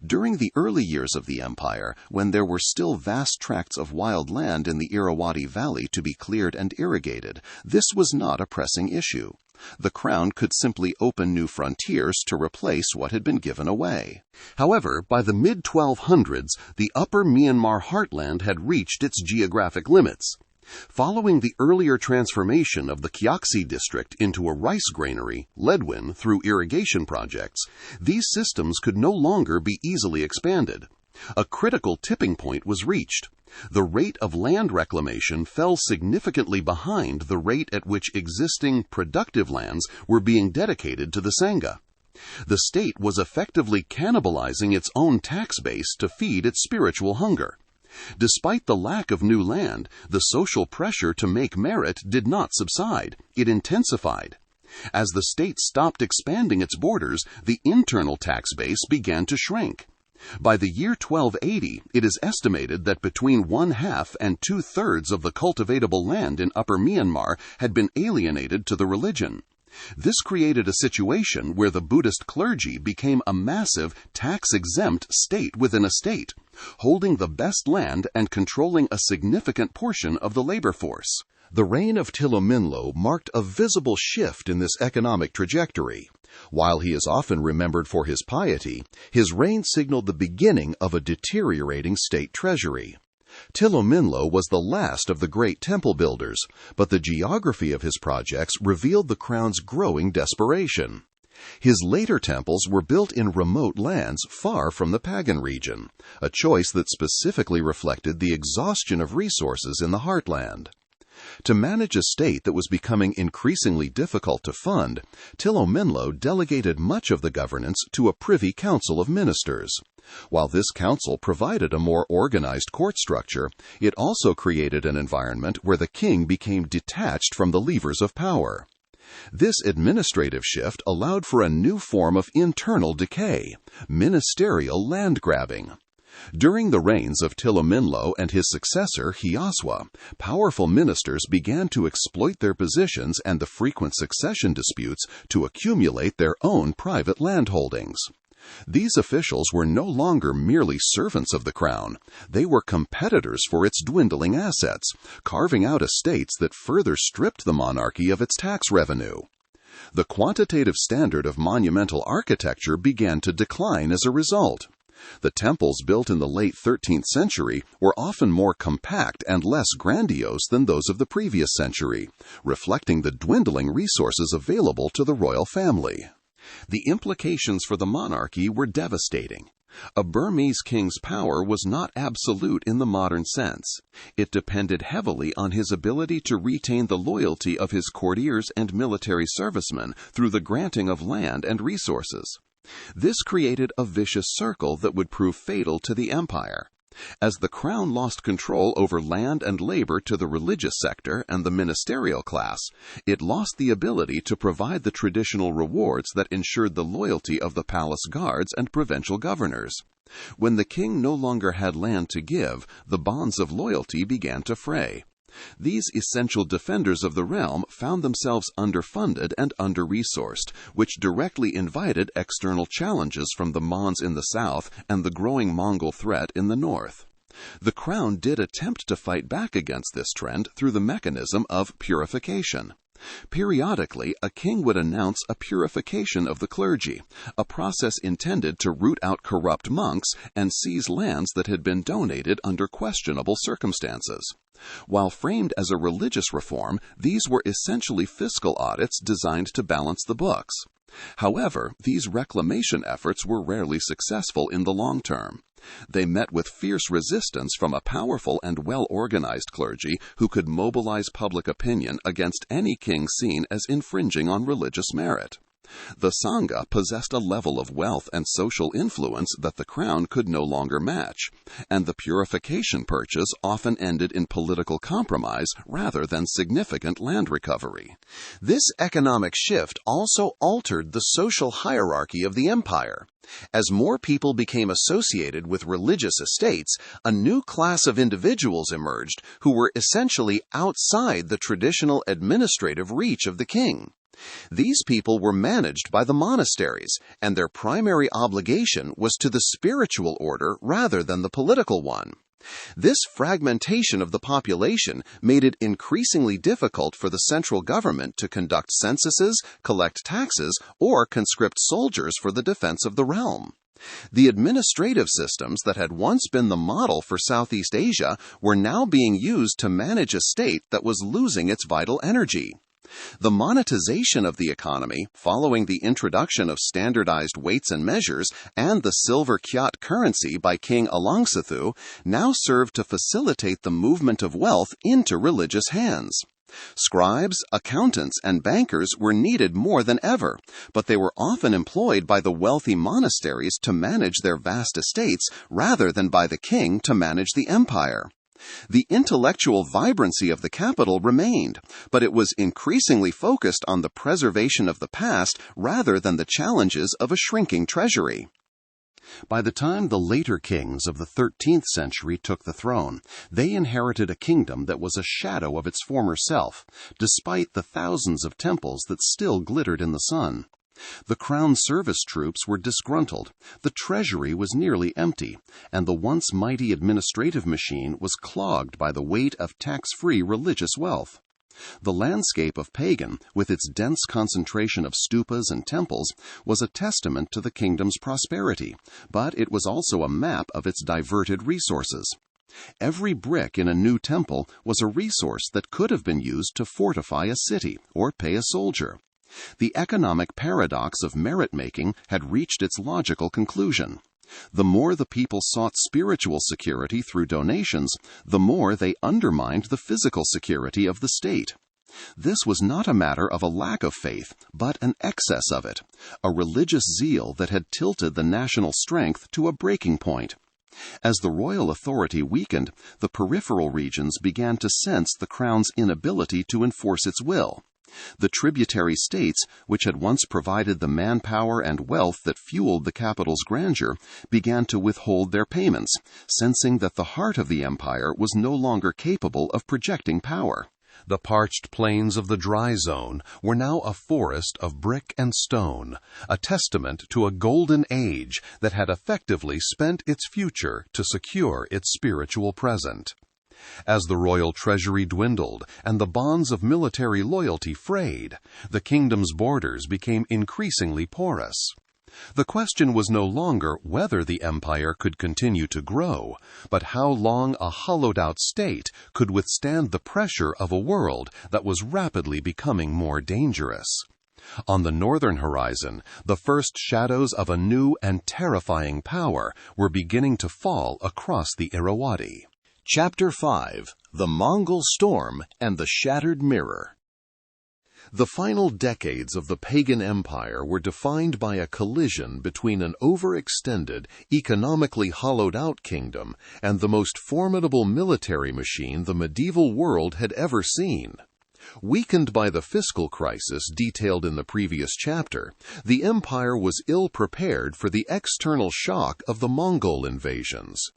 During the early years of the empire, when there were still vast tracts of wild land in the Irrawaddy Valley to be cleared and irrigated, this was not a pressing issue. The crown could simply open new frontiers to replace what had been given away. However, by the mid-1200s, the upper Myanmar heartland had reached its geographic limits. Following the earlier transformation of the Kyaksi district into a rice granary, Ledwin, through irrigation projects, these systems could no longer be easily expanded. A critical tipping point was reached. The rate of land reclamation fell significantly behind the rate at which existing productive lands were being dedicated to the Saga. The state was effectively cannibalizing its own tax base to feed its spiritual hunger. Despite the lack of new land, the social pressure to make merit did not subside. It intensified. As the state stopped expanding its borders, the internal tax base began to shrink. By the year 1280, it is estimated that between 1/2 and 2/3 of the cultivatable land in Upper Myanmar had been alienated to the religion. This created a situation where the Buddhist clergy became a massive, tax-exempt state within a state, holding the best land and controlling a significant portion of the labor force. The reign of Tilominlo marked a visible shift in this economic trajectory. While he is often remembered for his piety, his reign signaled the beginning of a deteriorating state treasury. Tilominlo was the last of the great temple builders, but the geography of his projects revealed the crown's growing desperation. His later temples were built in remote lands far from the Pagan region, a choice that specifically reflected the exhaustion of resources in the heartland. To manage a state that was becoming increasingly difficult to fund, Tilominlo delegated much of the governance to a privy council of ministers. While this council provided a more organized court structure, it also created an environment where the king became detached from the levers of power. This administrative shift allowed for a new form of internal decay, ministerial land grabbing. During the reigns of Tilominlo and his successor, Hyaswa, powerful ministers began to exploit their positions and the frequent succession disputes to accumulate their own private landholdings. These officials were no longer merely servants of the crown. They were competitors for its dwindling assets, carving out estates that further stripped the monarchy of its tax revenue. The quantitative standard of monumental architecture began to decline as a result. The temples built in the late 13th century were often more compact and less grandiose than those of the previous century, reflecting the dwindling resources available to the royal family. The implications for the monarchy were devastating. A Burmese king's power was not absolute in the modern sense. It depended heavily on his ability to retain the loyalty of his courtiers and military servicemen through the granting of land and resources. This created a vicious circle that would prove fatal to the empire. As the crown lost control over land and labor to the religious sector and the ministerial class, it lost the ability to provide the traditional rewards that ensured the loyalty of the palace guards and provincial governors. When the king no longer had land to give, the bonds of loyalty began to fray. These essential defenders of the realm found themselves underfunded and under-resourced, which directly invited external challenges from the Mons in the south and the growing Mongol threat in the north. The crown did attempt to fight back against this trend through the mechanism of purification. Periodically, a king would announce a purification of the clergy, a process intended to root out corrupt monks and seize lands that had been donated under questionable circumstances. While framed as a religious reform, these were essentially fiscal audits designed to balance the books. However, these reclamation efforts were rarely successful in the long term. They met with fierce resistance from a powerful and well-organized clergy who could mobilize public opinion against any king seen as infringing on religious merit. The Saga possessed a level of wealth and social influence that the crown could no longer match, and the purification purchase often ended in political compromise rather than significant land recovery. This economic shift also altered the social hierarchy of the empire. As more people became associated with religious estates, a new class of individuals emerged who were essentially outside the traditional administrative reach of the king. These people were managed by the monasteries, and their primary obligation was to the spiritual order rather than the political one. This fragmentation of the population made it increasingly difficult for the central government to conduct censuses, collect taxes, or conscript soldiers for the defense of the realm. The administrative systems that had once been the model for Southeast Asia were now being used to manage a state that was losing its vital energy. The monetization of the economy, following the introduction of standardized weights and measures and the silver kyat currency by King Alangsithu, now served to facilitate the movement of wealth into religious hands. Scribes, accountants, and bankers were needed more than ever, but they were often employed by the wealthy monasteries to manage their vast estates rather than by the king to manage the empire. The intellectual vibrancy of the capital remained, but it was increasingly focused on the preservation of the past rather than the challenges of a shrinking treasury. By the time the later kings of the 13th century took the throne, they inherited a kingdom that was a shadow of its former self, despite the thousands of temples that still glittered in the sun. The crown service troops were disgruntled, the treasury was nearly empty, and the once mighty administrative machine was clogged by the weight of tax-free religious wealth. The landscape of Pagan, with its dense concentration of stupas and temples, was a testament to the kingdom's prosperity, but it was also a map of its diverted resources. Every brick in a new temple was a resource that could have been used to fortify a city or pay a soldier. The economic paradox of merit-making had reached its logical conclusion. The more the people sought spiritual security through donations, the more they undermined the physical security of the state. This was not a matter of a lack of faith, but an excess of it, a religious zeal that had tilted the national strength to a breaking point. As the royal authority weakened, the peripheral regions began to sense the crown's inability to enforce its will. The tributary states, which had once provided the manpower and wealth that fueled the capital's grandeur, began to withhold their payments, sensing that the heart of the empire was no longer capable of projecting power. The parched plains of the dry zone were now a forest of brick and stone, a testament to a golden age that had effectively spent its future to secure its spiritual present. As the royal treasury dwindled and the bonds of military loyalty frayed, the kingdom's borders became increasingly porous. The question was no longer whether the empire could continue to grow, but how long a hollowed-out state could withstand the pressure of a world that was rapidly becoming more dangerous. On the northern horizon, the first shadows of a new and terrifying power were beginning to fall across the Irrawaddy. Chapter 5: The Mongol Storm and the Shattered Mirror. The final decades of the Pagan Empire were defined by a collision between an overextended, economically hollowed-out kingdom and the most formidable military machine the medieval world had ever seen. Weakened by the fiscal crisis detailed in the previous chapter, the empire was ill-prepared for the external shock of the Mongol invasions.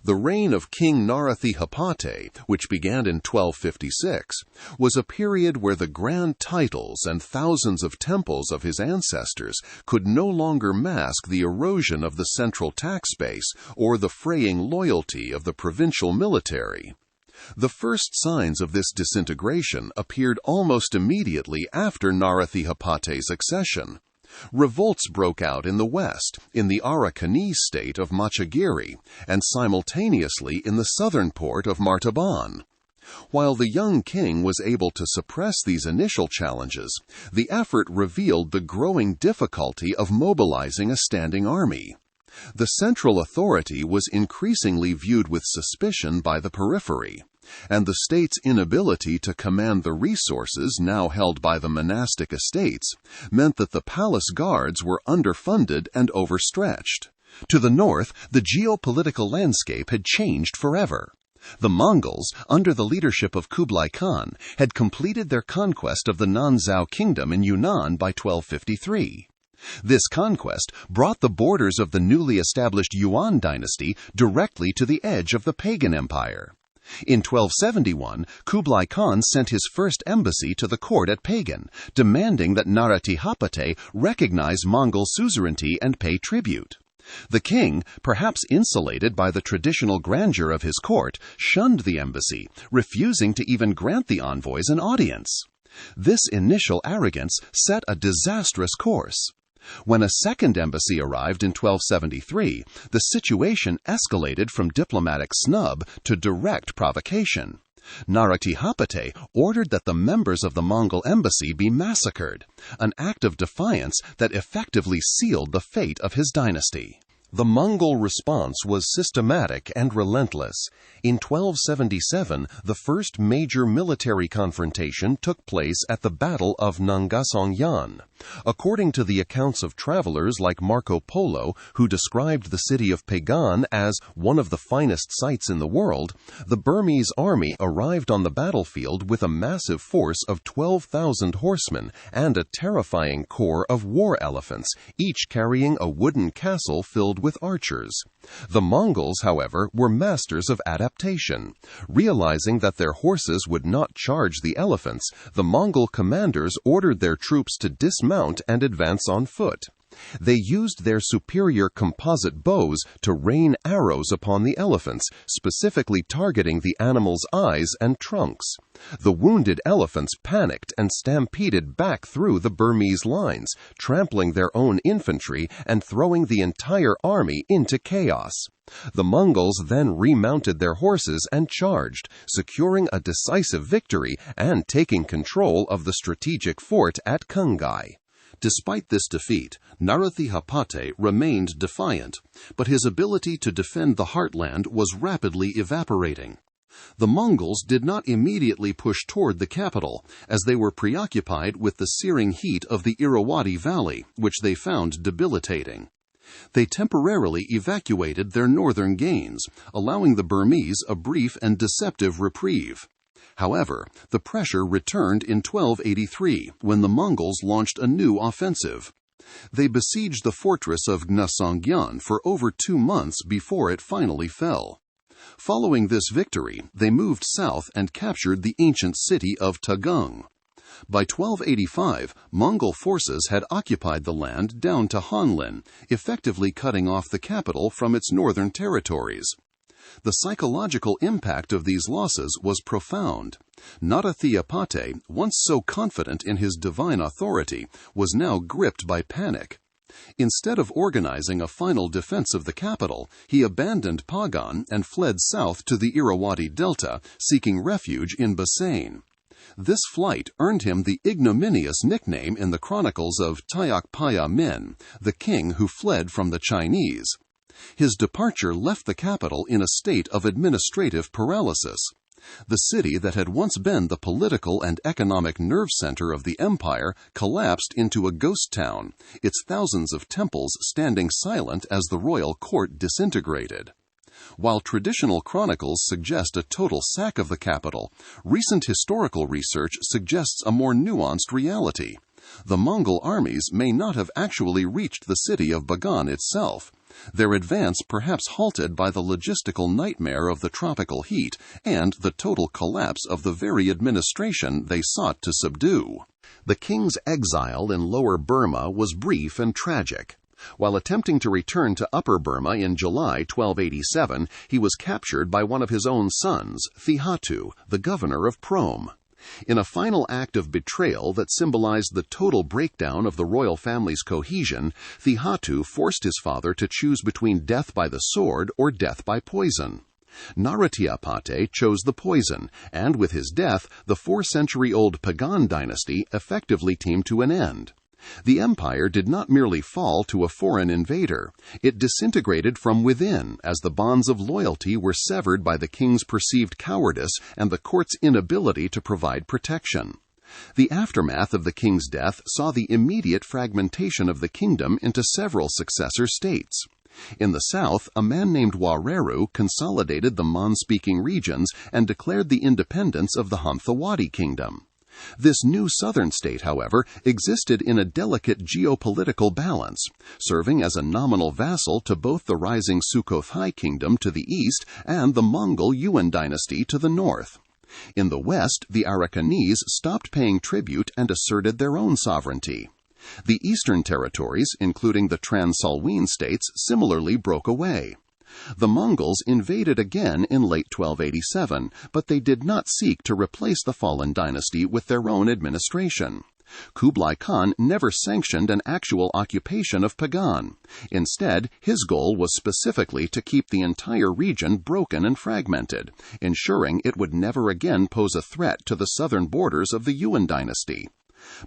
The reign of King Narathihabate, which began in 1256, was a period where the grand titles and thousands of temples of his ancestors could no longer mask the erosion of the central tax base or the fraying loyalty of the provincial military. The first signs of this disintegration appeared almost immediately after Narathihabate's accession. Revolts broke out in the west, in the Arakanese state of Machagiri, and simultaneously in the southern port of Martaban. While the young king was able to suppress these initial challenges, the effort revealed the growing difficulty of mobilizing a standing army. The central authority was increasingly viewed with suspicion by the periphery, and the state's inability to command the resources now held by the monastic estates meant that the palace guards were underfunded and overstretched. To the north, the geopolitical landscape had changed forever. The Mongols, under the leadership of Kublai Khan, had completed their conquest of the Nanzhao kingdom in Yunnan by 1253. This conquest brought the borders of the newly established Yuan dynasty directly to the edge of the Pagan Empire. In 1271, Kublai Khan sent his first embassy to the court at Pagan, demanding that Narathihabate recognize Mongol suzerainty and pay tribute. The king, perhaps insulated by the traditional grandeur of his court, shunned the embassy, refusing to even grant the envoys an audience. This initial arrogance set a disastrous course. When a second embassy arrived in 1273, the situation escalated from diplomatic snub to direct provocation. Narathihabate ordered that the members of the Mongol embassy be massacred, an act of defiance that effectively sealed the fate of his dynasty. The Mongol response was systematic and relentless. In 1277, the first major military confrontation took place at the Battle of Nangasongyan. According to the accounts of travelers like Marco Polo, who described the city of Pagan as one of the finest sights in the world, the Burmese army arrived on the battlefield with a massive force of 12,000 horsemen and a terrifying corps of war elephants, each carrying a wooden castle filled with archers. The Mongols, however, were masters of adaptation. Realizing that their horses would not charge the elephants, the Mongol commanders ordered their troops to dismount and advance on foot. They used their superior composite bows to rain arrows upon the elephants, specifically targeting the animals' eyes and trunks. The wounded elephants panicked and stampeded back through the Burmese lines, trampling their own infantry and throwing the entire army into chaos. The Mongols then remounted their horses and charged, securing a decisive victory and taking control of the strategic fort at Kungai. Despite this defeat, Narathihabate remained defiant, but his ability to defend the heartland was rapidly evaporating. The Mongols did not immediately push toward the capital, as they were preoccupied with the searing heat of the Irrawaddy Valley, which they found debilitating. They temporarily evacuated their northern gains, allowing the Burmese a brief and deceptive reprieve. However, the pressure returned in 1283, when the Mongols launched a new offensive. They besieged the fortress of Gnasongyan for over 2 months before it finally fell. Following this victory, they moved south and captured the ancient city of Tagung. By 1285, Mongol forces had occupied the land down to Hanlin, effectively cutting off the capital from its northern territories. The psychological impact of these losses was profound. Narathihabate, once so confident in his divine authority, was now gripped by panic. Instead of organizing a final defense of the capital, he abandoned Pagan and fled south to the Irrawaddy Delta, seeking refuge in Bassein. This flight earned him the ignominious nickname in the chronicles of Tayakpaya Min, the king who fled from the Chinese. His departure left the capital in a state of administrative paralysis. The city that had once been the political and economic nerve center of the empire collapsed into a ghost town, its thousands of temples standing silent as the royal court disintegrated. While traditional chronicles suggest a total sack of the capital, recent historical research suggests a more nuanced reality. The Mongol armies may not have actually reached the city of Bagan itself. their advance perhaps halted by the logistical nightmare of the tropical heat and the total collapse of the very administration they sought to subdue. The king's exile in Lower Burma was brief and tragic. While attempting to return to Upper Burma in July 1287, he was captured by one of his own sons, Thihatu, the governor of Prome. In a final act of betrayal that symbolized the total breakdown of the royal family's cohesion, Thihatu forced his father to choose between death by the sword or death by poison. Narration chose the poison, and with his death, the 4-century-old Pagan dynasty effectively came to an end. The empire did not merely fall to a foreign invader. It disintegrated from within as the bonds of loyalty were severed by the king's perceived cowardice and the court's inability to provide protection. The aftermath of the king's death saw the immediate fragmentation of the kingdom into several successor states. In the south, a man named Wareru consolidated the Mon-speaking regions and declared the independence of the Irrawaddy kingdom. This new southern state, however, existed in a delicate geopolitical balance, serving as a nominal vassal to both the rising Sukhothai kingdom to the east and the Mongol Yuan dynasty to the north. In the west, the Arakanese stopped paying tribute and asserted their own sovereignty. The eastern territories, including the Trans-Salween states, similarly broke away. The Mongols invaded again in late 1287, but they did not seek to replace the fallen dynasty with their own administration. Kublai Khan never sanctioned an actual occupation of Pagan. Instead, his goal was specifically to keep the entire region broken and fragmented, ensuring it would never again pose a threat to the southern borders of the Yuan dynasty.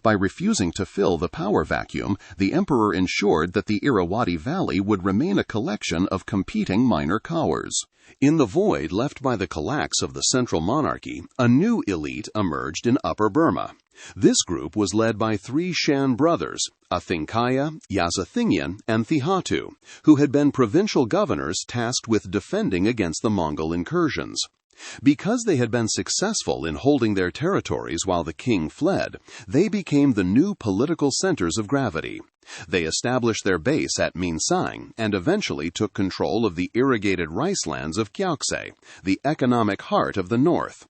By refusing to fill the power vacuum, the emperor ensured that the Irrawaddy Valley would remain a collection of competing minor powers. In the void left by the collapse of the central monarchy, a new elite emerged in Upper Burma. This group was led by 3 Shan brothers, Athinkaya, Yazathinyan, and Thihatu, who had been provincial governors tasked with defending against the Mongol incursions. Because they had been successful in holding their territories while the king fled, they became the new political centers of gravity. They established their base at Minsang and eventually took control of the irrigated rice lands of Kyaukse, the economic heart of the north.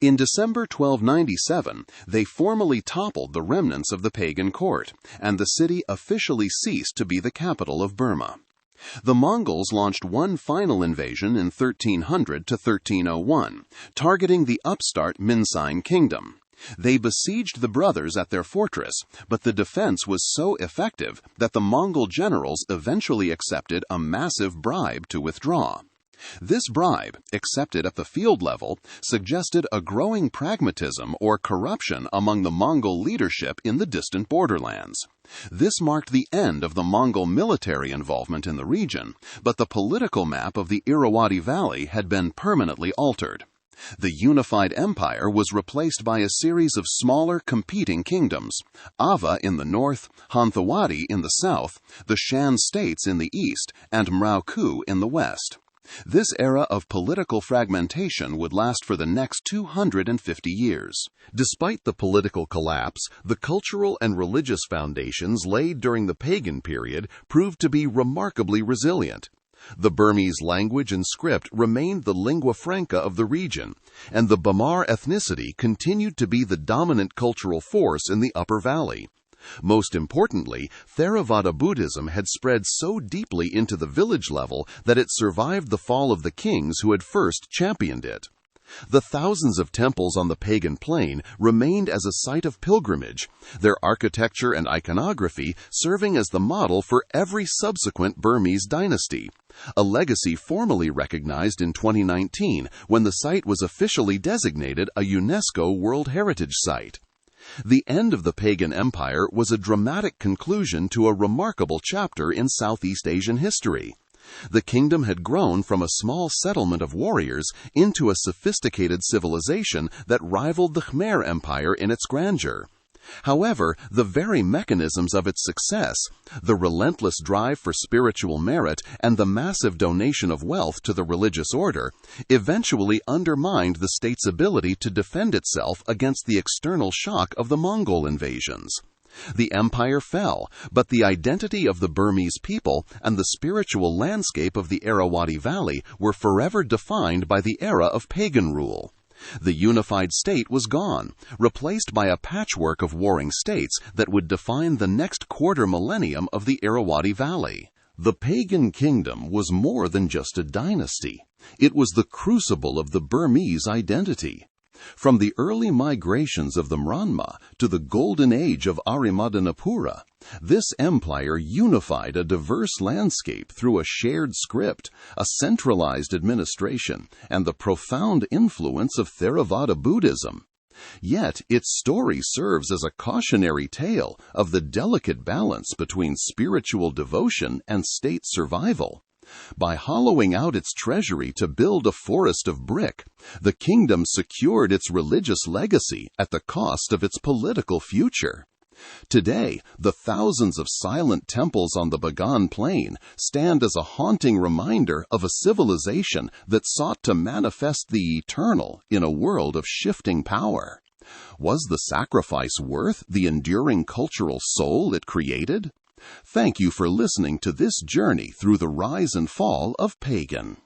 In December 1297, they formally toppled the remnants of the pagan court, and the city officially ceased to be the capital of Burma. The Mongols launched one final invasion in 1300 to 1301, targeting the upstart Minsang kingdom. They besieged the brothers at their fortress, but the defense was so effective that the Mongol generals eventually accepted a massive bribe to withdraw. This bribe, accepted at the field level, suggested a growing pragmatism or corruption among the Mongol leadership in the distant borderlands. This marked the end of the Mongol military involvement in the region, but the political map of the Irrawaddy Valley had been permanently altered. The unified empire was replaced by a series of smaller competing kingdoms, Ava in the north, Irrawaddy in the south, the Shan states in the east, and Mraoku in the west. This era of political fragmentation would last for the next 250 years. Despite the political collapse, the cultural and religious foundations laid during the pagan period proved to be remarkably resilient. The Burmese language and script remained the lingua franca of the region, and the Bamar ethnicity continued to be the dominant cultural force in the Upper Valley. Most importantly, Theravada Buddhism had spread so deeply into the village level that it survived the fall of the kings who had first championed it. The thousands of temples on the pagan plain remained as a site of pilgrimage, their architecture and iconography serving as the model for every subsequent Burmese dynasty, a legacy formally recognized in 2019 when the site was officially designated a UNESCO World Heritage Site. The end of the pagan empire was a dramatic conclusion to a remarkable chapter in Southeast Asian history. The kingdom had grown from a small settlement of warriors into a sophisticated civilization that rivaled the Khmer Empire in its grandeur. However, the very mechanisms of its success, the relentless drive for spiritual merit and the massive donation of wealth to the religious order, eventually undermined the state's ability to defend itself against the external shock of the Mongol invasions. The empire fell, but the identity of the Burmese people and the spiritual landscape of the Irrawaddy Valley were forever defined by the era of pagan rule. The unified state was gone, replaced by a patchwork of warring states that would define the next quarter millennium of the Irrawaddy Valley. The Pagan Kingdom was more than just a dynasty. It was the crucible of the Burmese identity. From the early migrations of the Mranma to the golden age of Arimaddanapura, this empire unified a diverse landscape through a shared script, a centralized administration, and the profound influence of Theravada Buddhism. Yet its story serves as a cautionary tale of the delicate balance between spiritual devotion and state survival. By hollowing out its treasury to build a forest of brick, the kingdom secured its religious legacy at the cost of its political future. Today, the thousands of silent temples on the Pagan plain stand as a haunting reminder of a civilization that sought to manifest the eternal in a world of shifting power. Was the sacrifice worth the enduring cultural soul it created? Thank you for listening to this journey through the rise and fall of Pagan.